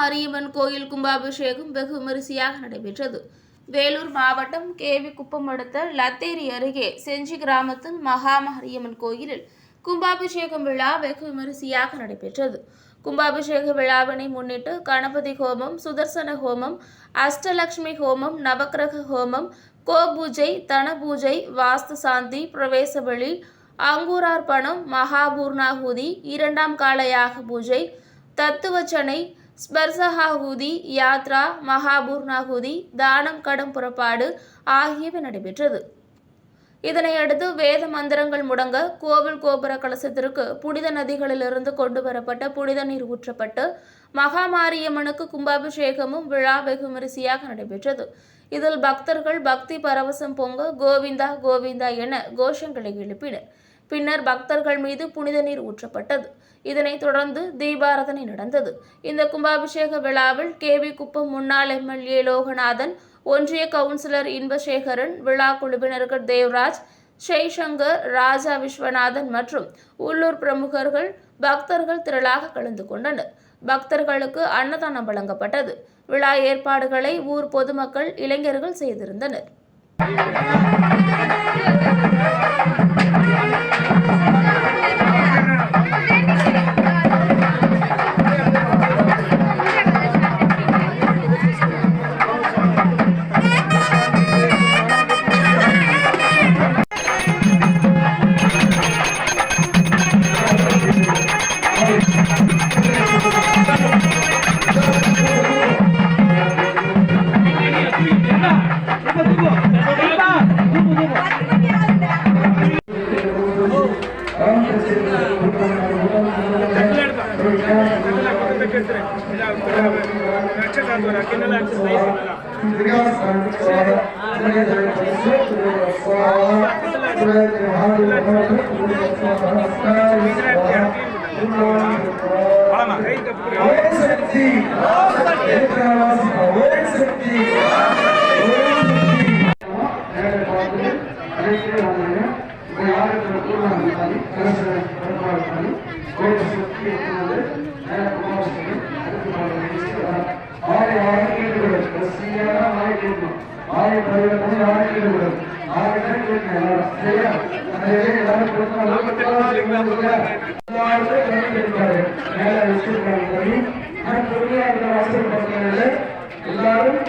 மாரியம்மன் கோயில் கும்பாபிஷேகம் வெகு விமரிசையாக நடைபெற்றது. வேலூர் மாவட்டம் கேவிக்குப்பம் அடுத்த லத்தேரி அருகே செஞ்சி கிராமத்தில் மகாமாரியம்மன் கோயிலில் கும்பாபிஷேகம் விழா வெகு விமரிசையாக நடைபெற்றது. கும்பாபிஷேக விழாவினை முன்னிட்டு கணபதி ஹோமம், சுதர்சன ஹோமம், அஷ்டலட்சுமி ஹோமம், நவக்கிரக ஹோமம், கோபூஜை, தன பூஜை, வாஸ்து சாந்தி, பிரவேச பலி, அங்கூரார்ப்பணம், மகாபூர்ணாகுதி, இரண்டாம் கால யாக பூஜை, தத்துவச்சனை, ஸ்பர்சஹாகுதி, யாத்ரா, மகாபூர்ணாகுதி, தானம், கடம் புறப்பாடு ஆகியவை நடைபெற்றது. இதனையடுத்து வேத மந்திரங்கள் முடங்க கோவில் கோபுர கலசத்திற்கு புனித நதிகளிலிருந்து கொண்டு வரப்பட்ட புனித நீர் ஊற்றப்பட்டு மகாமாரியம்மனுக்கு கும்பாபிஷேகமும் விழா வெகு விமரிசையாக நடைபெற்றது. இதில் பக்தர்கள் பக்தி பரவசம் பொங்க கோவிந்தா கோவிந்தா என கோஷங்களை எழுப்பினர். பின்னர் பக்தர்கள் மீது புனித நீர் ஊற்றப்பட்டது. இதனைத் தொடர்ந்து தீபாராதனை நடந்தது. இந்த கும்பாபிஷேக விழாவில் கேவிக்குப்பம் முன்னாள் எம்எல்ஏ லோகநாதன், ஒன்றிய கவுன்சிலர் இன்பசேகரன், விழா குழுவினர்கள் தேவராஜ், ஜெய்சங்கர், ராஜா விஸ்வநாதன் மற்றும் உள்ளூர் பிரமுகர்கள், பக்தர்கள் திரளாக கலந்து கொண்டனர். பக்தர்களுக்கு அன்னதானம் வழங்கப்பட்டது. விழா ஏற்பாடுகளை ஊர் பொதுமக்கள், இளைஞர்கள் செய்திருந்தனர். எல்லாரும்